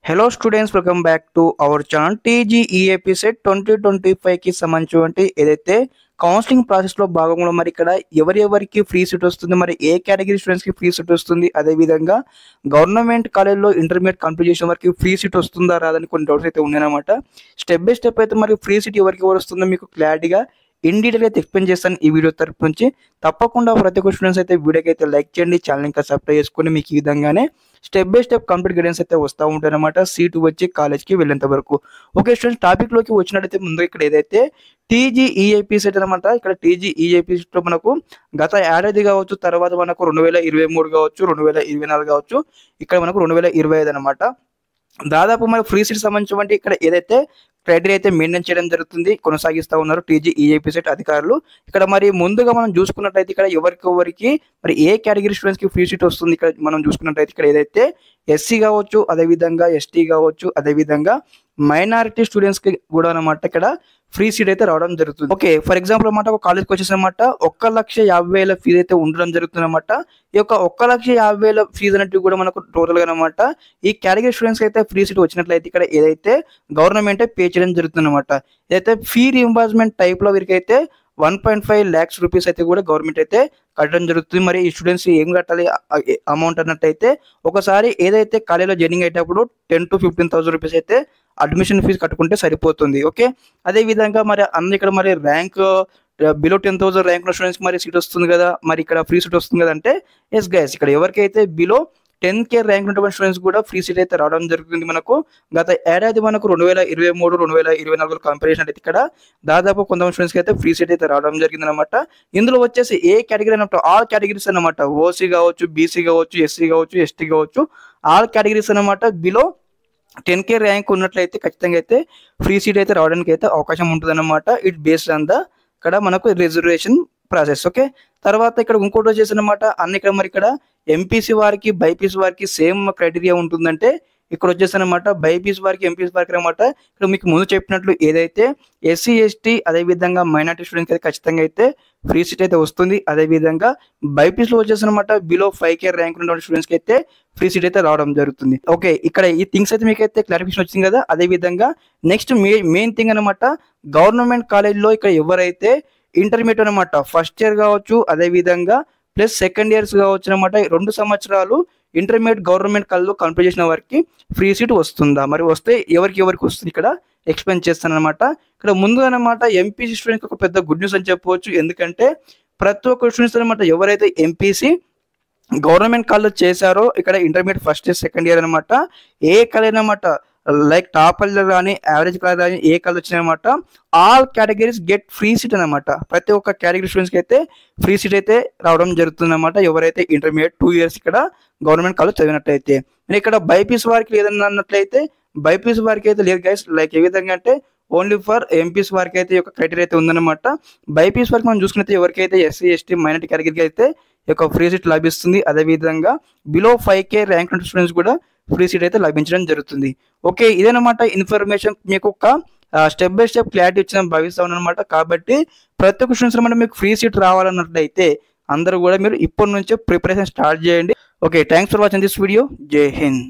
Hello students, welcome back to our channel. TGEAP CET 2025కి సంబంధించి ఏదైతే కౌన్సిలింగ్ ప్రాసెస్లో భాగంలో మరి ఇక్కడ ఎవరెవరికి ఫ్రీ సీట్ వస్తుంది, మరి ఏ కేటగిరీ స్టూడెంట్స్కి ఫ్రీ సీట్ వస్తుంది, అదేవిధంగా గవర్నమెంట్ కాలేజ్లో ఇంటర్మీడియట్ కంప్లీట్ చేసిన వారికి ఫ్రీ సీట్ వస్తుందా రాదని కొన్ని డౌట్స్ అయితే ఉన్నాయన్నమాట. స్టెప్ బై స్టెప్ అయితే మరి ఫ్రీ సీట్ ఎవరికి వస్తుందో మీకు క్లారిటీగా ఇన్ డీటెయిల్ అయితే ఎక్స్ప్లెయిన్ చేస్తాను ఈ వీడియో తరపు నుంచి. తప్పకుండా ప్రతి ఒక్క స్టూడెంట్స్ అయితే వీడియోకి అయితే లైక్ చేయండి, ఛానల్ ఇంకా సబ్స్క్రైబ్ చేసుకుని మీకు ఈ విధంగానే step by step complete guidance అయితే వస్తూ ఉంటాయి అనమాట, సీటు వచ్చి కాలేజ్కి వెళ్ళేంత వరకు. ఓకే స్టూడెంట్స్, టాపిక్లోకి వచ్చినట్టయితే ముందు ఇక్కడ ఏదైతే టీజీఈఐపీ సెట్ అనమాట. ఇక్కడ టీజీఈఐపీ సెట్లో మనకు గత ఏడాది కావచ్చు, తర్వాత మనకు 2023 కావచ్చు, 2024 కావచ్చు, ఇక్కడ మనకు 2025 అనమాట. దాదాపు మన ఫ్రీ సీట్ సంబంధించి ఇక్కడ ఏదైతే క్రైటీరియా అయితే మెయింటైన్ చేయడం జరుగుతుంది, కొనసాగిస్తూ ఉన్నారు టీజీఈఐపీ సెట్ అధికారులు. ఇక్కడ మరి ముందుగా మనం చూసుకున్నట్టయితే ఇక్కడ ఎవరికి మరి ఏ కేటగిరీ స్టూడెంట్స్కి ఫ్రీ సీట్ వస్తుంది, ఇక్కడ మనం చూసుకున్నట్టయితే ఇక్కడ ఏదైతే ఎస్సీ కావచ్చు, అదేవిధంగా ఎస్టీ కావచ్చు, అదేవిధంగా మైనారిటీ స్టూడెంట్స్కి కూడా అనమాట ఇక్కడ ఫ్రీ సీట్ అయితే రావడం జరుగుతుంది. ఓకే, ఫర్ ఎగ్జాంపుల్ అనమాట ఒక కాలేజ్కి వచ్చేసి అనమాట 1,50,000 ఫీజు అయితే ఉండడం జరుగుతుంది అనమాట. ఈ యొక్క 1,50,000 ఫీజు అనేది కూడా మనకు టోటల్ గా అనమాట ఈ కేటగిరీ స్టూడెంట్స్ అయితే ఫ్రీ సీట్ వచ్చినట్లయితే ఇక్కడ ఏదైతే గవర్నమెంట్ పే చేయడం జరుగుతుంది అనమాట. ఏదైతే ఫీ రీఎంబర్స్మెంట్ టైప్ లో వీరికైతే 1.5 lakhs రూపీస్ అయితే కూడా గవర్నమెంట్ అయితే కట్టడం జరుగుతుంది. మరి ఈ స్టూడెంట్స్ ఏం కట్టాలి అమౌంట్ అన్నట్టయితే ఒకసారి ఏదైతే కాలేజీలో జాయినింగ్ అయ్యేటప్పుడు 10,000 to 15,000 రూపీస్ అయితే అడ్మిషన్ ఫీజు కట్టుకుంటే సరిపోతుంది. ఓకే, అదే విధంగా మరి అన్ని ఇక్కడ మరి ర్యాంక్ బిలో 10,000 ర్యాంక్ స్టూడెంట్స్ మరి సీట్ వస్తుంది కదా, మరి ఇక్కడ ఫ్రీ సీట్ వస్తుంది కదా అంటే ఎస్ గైస్, ఇక్కడ ఎవరికైతే బిలో 10K ర్యాంక్ ఉన్నటువంటి స్టూడెంట్స్ కూడా ఫ్రీ సీట్ అయితే రావడం జరుగుతుంది. మనకు గత ఏడాది మనకు 2023, 2024 కంపారిజన్ అయితే ఇక్కడ దాదాపు కొంతమంది స్టూడెంట్స్కి అయితే ఫ్రీ సీట్ అయితే రావడం జరిగింది అనమాట. ఇందులో వచ్చేసి ఏ కేటగిరీ అన్నమాట ఆల్ కేటగిరీస్ అనమాట, ఓసీ కావచ్చు, బీసీ కావచ్చు, ఎస్సీ కావచ్చు, ఎస్టీ కావచ్చు, ఆల్ కేటగిరీస్ అనమాట బిలో 10K ర్యాంక్ ఉన్నట్లయితే ఖచ్చితంగా అయితే ఫ్రీ సీట్ అయితే రావడానికి అయితే అవకాశం ఉంటుంది అనమాట. ఇట్ బేస్డ్ ఆన్ ద ఇక్కడ మనకు రిజర్వేషన్ ప్రాసెస్. ఓకే, తర్వాత ఇక్కడ ఇంకోటి వచ్చేసి అనమాట అన్ని ఇక్కడ మరి ఇక్కడ ఎంపీసీ వారికి బైపీసీ వారికి సేమ్ క్రైటీరియా ఉంటుందంటే ఇక్కడ వచ్చేసి అనమాట బైపీసీ వారికి ఎంపీసీ వారికి అనమాట ఇక్కడ మీకు ముందు చెప్పినట్లు ఏదైతే ఎస్సీ ఎస్టీ అదేవిధంగా మైనారిటీ స్టూడెంట్స్ అయితే ఖచ్చితంగా అయితే ఫ్రీ సీట్ అయితే వస్తుంది. అదేవిధంగా బైపీసీలో వచ్చేసి అనమాట బిలో 5K ర్యాంక్ ఉన్నటువంటి స్టూడెంట్స్కి అయితే ఫ్రీ సీట్ అయితే రావడం జరుగుతుంది. ఓకే, ఇక్కడ ఈ థింగ్స్ అయితే మీకు అయితే క్లారిఫికేషన్ వచ్చింది కదా. అదేవిధంగా నెక్స్ట్ మెయిన్ థింగ్ అనమాట గవర్నమెంట్ కాలేజ్లో ఇక్కడ ఎవరైతే ఇంటర్మీడియట్ అనమాట ఫస్ట్ ఇయర్ కావచ్చు, అదేవిధంగా ప్లస్ సెకండ్ ఇయర్స్ కావచ్చు అనమాట 2 సంవత్సరాలు ఇంటర్మీడియట్ గవర్నమెంట్ కాలేజ్లో కంప్లీట్ చేసిన వారికి ఫ్రీ సీట్ వస్తుందా, మరి వస్తే ఎవరికి వస్తుంది ఇక్కడ ఎక్స్ప్లెయిన్ చేస్తాను అనమాట. ఇక్కడ ముందుగా అనమాట ఎంపీసీ స్టూడెంట్కి ఒక పెద్ద గుడ్ న్యూస్ అని చెప్పవచ్చు. ఎందుకంటే ప్రతి ఒక్క స్టూడెంట్స్ అనమాట ఎవరైతే ఎంపీసీ గవర్నమెంట్ కాలేజ్లో చేశారో ఇక్కడ intermediate first year second year అనమాట ఏ కాలేజ్ అనమాట లైక్ టాప్ కాలేజ్ కానీ యావరేజ్ కాలేజ్ కానీ ఏ కాలేజ్ వచ్చినాయన్నమాట all categories get free seat అనమాట. ప్రతి ఒక్క కేటగిరీ స్టూడెంట్స్కి అయితే ఫ్రీ సీట్ అయితే రావడం జరుగుతుంది అనమాట ఎవరైతే ఇంటర్మీడియట్ 2 years ఇక్కడ గవర్నమెంట్ కాలేజ్ చదివినట్లయితే. నేను ఇక్కడ బైపీసీ వారికి లేదని అన్నట్లయితే బైపీసీ వారికి అయితే లేదు గైస్. లైక్ ఏ విధంగా అంటే ఓన్లీ ఫర్ ఎంపీసీ వారికి అయితే ఒక క్రైటీరియా అయితే ఉందన్నమాట. బైపీసీ వారికి మనం చూసుకున్నట్లయితే ఎవరికైతే ఎస్సీ ఎస్టీ మైనారిటీ కేటగిరీకి అయితే ఈ యొక్క ఫ్రీ సీట్ లభిస్తుంది. అదేవిధంగా బిలో 5K ర్యాంక్ ఉన్న స్టూడెంట్స్ కూడా ఫ్రీ సీట్ అయితే లభించడం జరుగుతుంది. ఓకే, ఇదేనమాట ఇన్ఫర్మేషన్ మీకు ఒక స్టెప్ బై స్టెప్ క్లారిటీ ఇచ్చిన భావిస్తాను అనమాట. కాబట్టి ప్రతి ఒక్క స్టూడెంట్స్ అనమాట మీకు ఫ్రీ సీట్ రావాలన్నట్లయితే అందరూ కూడా మీరు ఇప్పటి నుంచే ప్రిపరేషన్ స్టార్ట్ చేయండి. Okay, thanks for watching this video. జై హింద్.